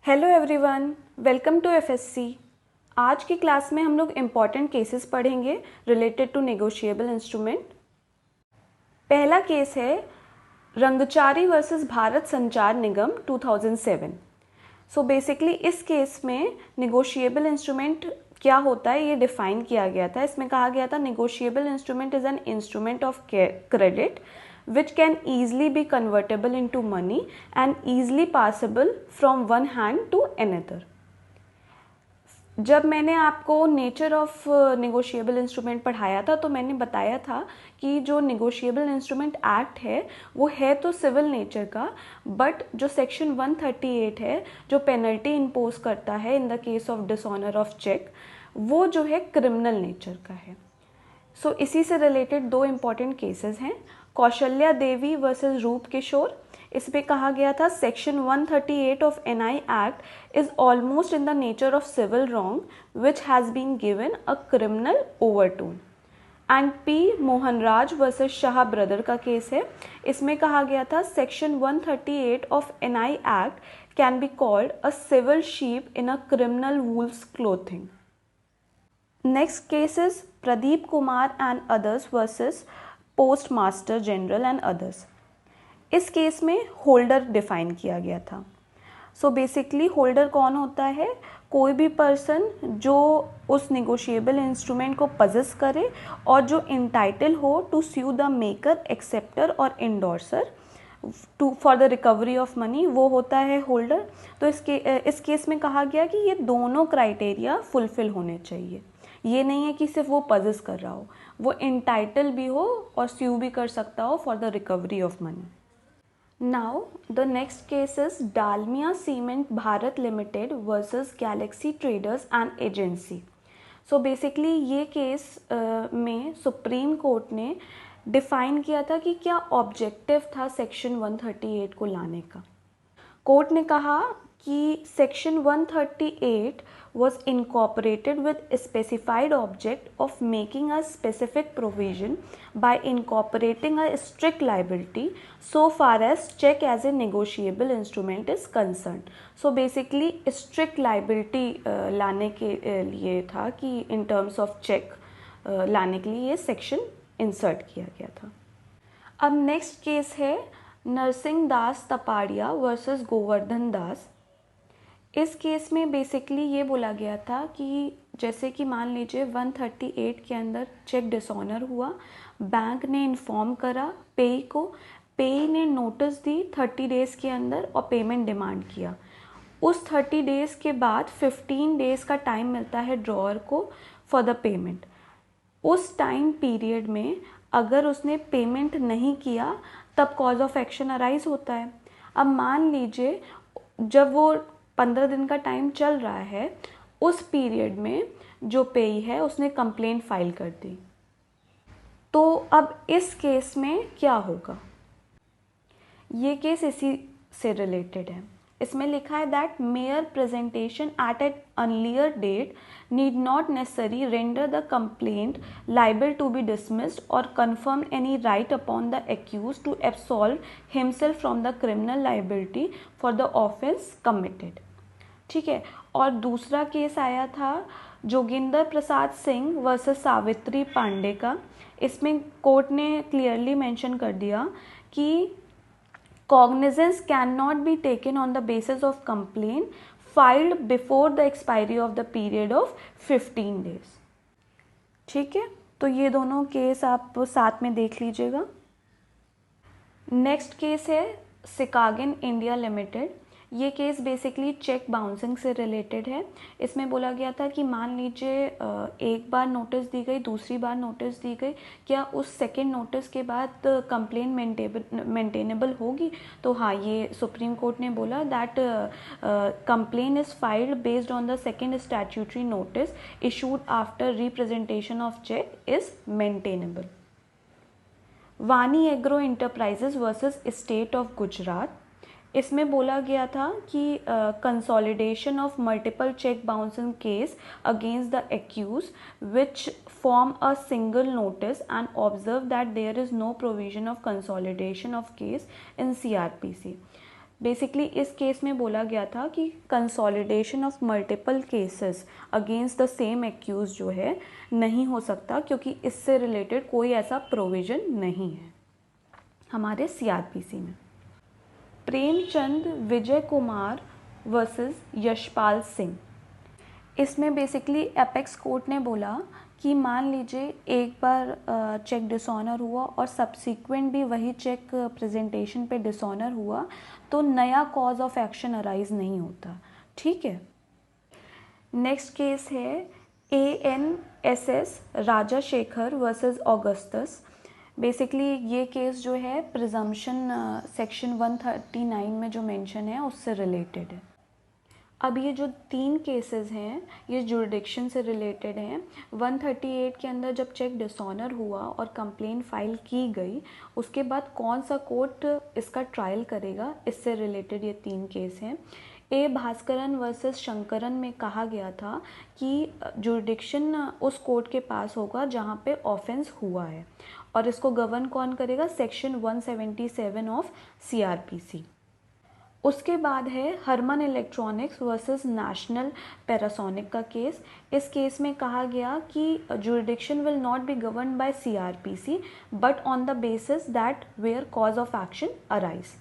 Hello everyone, welcome to FSC. आज की class में हम लोग इम्पॉर्टेंट केसेस पढ़ेंगे रिलेटेड टू नेगोशिएबल इंस्ट्रूमेंट। पहला केस है Rangachari versus Bharat Sanchar Nigam 2007। So basically इस केस में नेगोशिएबल इंस्ट्रूमेंट क्या होता है ये डिफाइन किया गया था। इसमें कहा गया था negotiable instrument is an instrument of credit which can easily be convertible into money and easily passable from one hand to another। जब मैंने आपको नेचर ऑफ नेगोशिएबल इंस्ट्रूमेंट पढ़ाया था तो मैंने बताया था कि जो नेगोशिएबल इंस्ट्रूमेंट एक्ट है वो है तो सिविल नेचर का, बट जो सेक्शन 138 है जो पेनल्टी इम्पोज करता है in the case of dishonour of cheque, वो जो है क्रिमिनल नेचर का है। सो इसी से रिलेटेड दो इम्पॉर्टेंट केसेस हैं, कौशल्या देवी वर्सेस रूप किशोर। इसमें कहा गया था section 138 of NI act is almost in the nature of civil wrong which has been given a criminal overtone. And P Mohanraj versus Shah brother का केस है। इसमें कहा गया था section 138 of NI act can be called a civil sheep in a criminal wolf's clothing. Next case is Pradeep Kumar and others versus Postmaster General and others। इस case में holder define किया गया था। सो बेसिकली होल्डर कौन होता है? कोई भी पर्सन जो उस नेगोशिएबल इंस्ट्रूमेंट को पजेस करे और जो इंटाइटल हो to sue the maker, acceptor और endorser for the recovery of money, वो होता है होल्डर। तो इस केस में कहा गया कि ये दोनों क्राइटेरिया फुलफिल होने चाहिए। ये नहीं है कि सिर्फ वो पजेस कर रहा हो, वो इंटाइटल भी हो और स्यू भी कर सकता हो for the recovery of money. Now the next case is Dalmia cement Bharat limited versus galaxy traders and agency. So basically ये केस में सुप्रीम कोर्ट ने डिफाइन किया था कि क्या ऑब्जेक्टिव था सेक्शन 138 को लाने का। कोर्ट ने कहा कि section 138 was incorporated with a specified object of making a specific provision by incorporating a strict liability so far as check as a negotiable instrument is concerned। So basically strict liability लाने के लिए था कि in terms of check लाने के लिए ये section insert किया गया था। अब नेक्स्ट केस है नरसिंह दास तपाड़िया वर्सेस गोवर्धन दास। इस केस में बेसिकली ये बोला गया था कि जैसे कि मान लीजिए 138 के अंदर चेक डिसऑनर हुआ, बैंक ने इन्फॉर्म करा पेई को, पेई ने नोटिस दी 30 डेज़ के अंदर और पेमेंट डिमांड किया। उस 30 डेज़ के बाद 15 डेज़ का टाइम मिलता है ड्रॉअर को फॉर द पेमेंट। उस टाइम पीरियड में अगर उसने पेमेंट नहीं किया तब कॉज ऑफ एक्शन अराइज होता है। अब मान लीजिए जब वो 15 दिन का टाइम चल रहा है, उस पीरियड में जो पेई है उसने कंप्लेंट फाइल कर दी, तो अब इस केस में क्या होगा? ये केस इसी से रिलेटेड है। इसमें लिखा है that mere presentation at an earlier date need not necessary render the complaint liable to be dismissed और confirm any right upon the accused to absolve himself from the criminal liability for the offence committed. ठीक है। और दूसरा case आया था Joginder Prasad Singh versus Savitri Pandey का। इसमें court ने क्लियरली मेंशन कर दिया कि cognizance can not be taken on the basis of complaint filed before the expiry of the period of 15 days. ठीक है, तो ये दोनों केस आप साथ में देख लीजिएगा। नेक्स्ट केस है सिकागिन इंडिया लिमिटेड। ये केस बेसिकली चेक बाउंसिंग से रिलेटेड है। इसमें बोला गया था कि मान लीजिए एक बार नोटिस दी गई, दूसरी बार नोटिस दी गई, क्या उस सेकेंड नोटिस के बाद कंप्लेंट मेंटेनेबल होगी? तो हाँ, ये सुप्रीम कोर्ट ने बोला that complaint is filed based on the second statutory notice issued after representation of cheque is maintainable. Vani agro enterprises versus state of Gujarat. इसमें बोला गया था कि consolidation of multiple cheque bouncing case against the accused which form a single notice and observe that there is no provision of consolidation of case in CRPC। Basically इस case में बोला गया था कि consolidation of multiple cases against the same accused जो है नहीं हो सकता, क्योंकि इससे रिलेटेड कोई ऐसा प्रोविज़न नहीं है हमारे सीआरपीसी में। प्रेमचंद विजय कुमार वर्सेस यशपाल सिंह, इसमें बेसिकली एपेक्स कोर्ट ने बोला कि मान लीजिए एक बार चेक डिसऑनर हुआ और सब्सिक्वेंट भी वही चेक प्रेजेंटेशन पे डिसऑनर हुआ तो नया कॉज ऑफ एक्शन अराइज नहीं होता। ठीक है। नेक्स्ट केस है ANSS Rajashekhar versus Augustus. Basically ये केस जो है प्रिजम्पशन सेक्शन 139 में जो मेंशन है उससे रिलेटेड है। अब ये जो 3 केसेस हैं ये जुरिडिक्शन से रिलेटेड हैं। 138 के अंदर जब चेक डिसऑनर हुआ और कंप्लेंट फाइल की गई, उसके बाद कौन सा कोर्ट इसका ट्रायल करेगा, इससे रिलेटेड ये 3 केस हैं। ए भास्करन वर्सेस शंकरन में कहा गया था कि जुरिडिक्शन उस कोर्ट के पास होगा जहाँ पे ऑफेंस हुआ है, और इसको गवर्न कौन करेगा, सेक्शन 177 ऑफ CRPC। उसके बाद है Harman electronics versus national Panasonic का केस। इस केस में कहा गया कि jurisdiction will not be govern by CRPC but on the basis that where cause of action arise.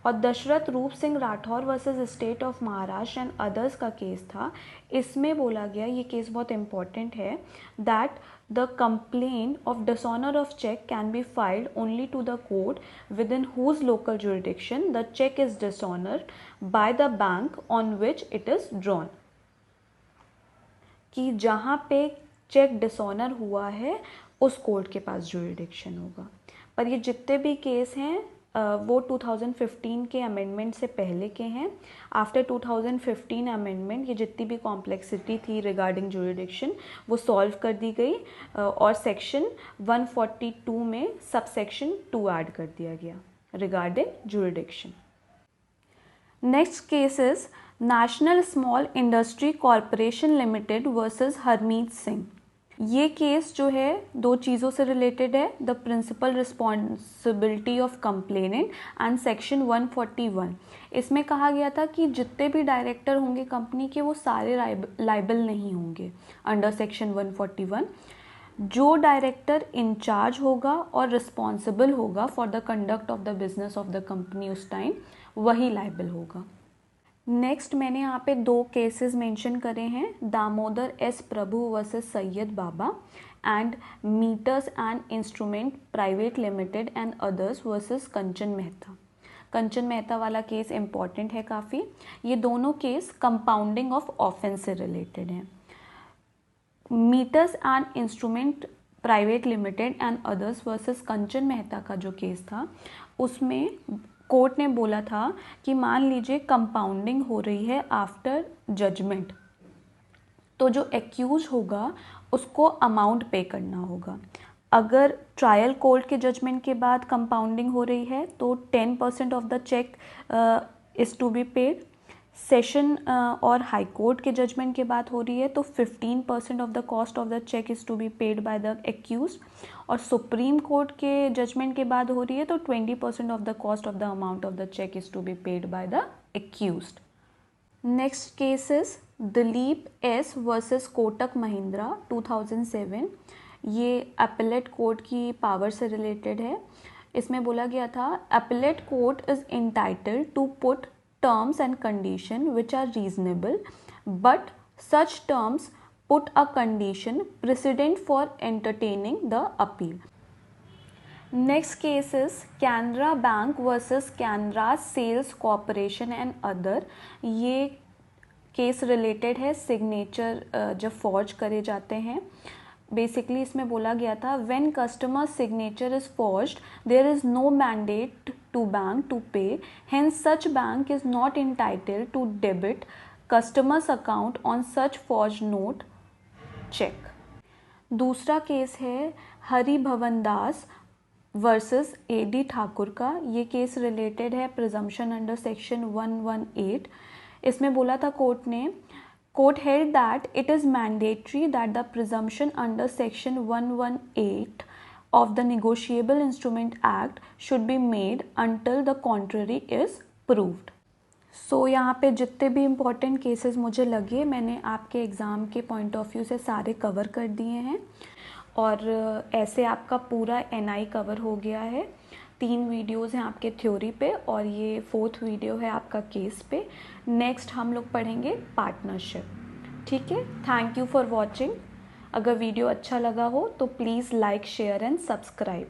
और Dashrath Roop Singh Rathore versus state of Maharashtra and others का केस था। इसमें बोला गया, ये केस बहुत इंपॉर्टेंट है, that the complaint of dishonor of check can be filed only to the court within whose local jurisdiction the check is dishonored by the bank on which it is drawn। कि जहाँ पे check dishonour हुआ है उस court के पास jurisdiction होगा। पर ये जितने भी केस हैं वो 2015 के अमेंडमेंट से पहले के हैं। आफ्टर 2015 अमेंडमेंट ये जितनी भी कॉम्प्लेक्सिटी थी रिगार्डिंग जुरिडिक्शन वो सॉल्व कर दी गई और सेक्शन 142 में सब सेक्शन 2 ऐड कर दिया गया regarding jurisdiction. Next case is national small industry corporation limited versus Harmeet Singh. ये केस जो है 2 चीज़ों से रिलेटेड है, the principal responsibility of complainant and section 141। इसमें कहा गया था कि जितने भी डायरेक्टर होंगे कंपनी के वो सारे लाइबल नहीं होंगे अंडर सेक्शन 141। जो डायरेक्टर इंचार्ज होगा और रिस्पॉन्सिबल होगा for the conduct of the business of the company उस टाइम वही लाइबल होगा। नेक्स्ट मैंने यहाँ पे 2 केसेस मेंशन करे हैं, Damodar S Prabhu versus Syed Baba and meters and instrument private limited and others versus Kanchan Mehta. Kanchan Mehta वाला केस इंपॉर्टेंट है काफ़ी। ये दोनों केस कंपाउंडिंग ऑफ ऑफेंस से रिलेटेड हैं। Meters and instrument private limited and others versus Kanchan Mehta का जो केस था उसमें कोर्ट ने बोला था कि मान लीजिए कंपाउंडिंग हो रही है आफ्टर जजमेंट, तो जो एक्यूज होगा उसको अमाउंट पे करना होगा। अगर ट्रायल कोर्ट के जजमेंट के बाद कंपाउंडिंग हो रही है तो 10% of the cheque is to be paid. Session और हाई कोर्ट के जजमेंट के बाद हो रही है तो 15% of the cost of the cheque is to be paid by the accused. और सुप्रीम कोर्ट के जजमेंट के बाद हो रही है तो 20% of the cost of the amount of the cheque is to be paid by the accused. Next case is Dilip S versus Kotak Mahindra 2007। ये appellate court की पावर से रिलेटेड है। इसमें बोला गया था appellate court is entitled to put terms and condition which are reasonable but such terms put a condition precedent for entertaining the appeal। Next case is Canara Bank versus Canara Sales Corporation and other। ये case related है signature जब forge करे जाते हैं। Basically इसमें बोला गया था when customer signature is forged there is no mandate to bank to pay, hence such bank is not entitled to debit customers account on such forge note cheque. दूसरा case है Haribhavan Das versus AD Thakur का। ये case related है presumption under section 118। इसमें बोला था court ने, Court held that it is mandatory that the presumption under section 118 of the Negotiable Instrument Act should be made until the contrary is proved. सो यहाँ पे जितने भी इम्पॉर्टेंट केसेस मुझे लगे मैंने आपके एग्ज़ाम के पॉइंट ऑफ व्यू से सारे कवर कर दिए हैं और ऐसे आपका पूरा NI कवर हो गया है। 3 वीडियोस हैं आपके थ्योरी पे और ये 4th वीडियो है आपका केस पे। नेक्स्ट हम लोग पढ़ेंगे पार्टनरशिप। ठीक है, थैंक यू फॉर वॉचिंग। अगर वीडियो अच्छा लगा हो तो please like share and subscribe.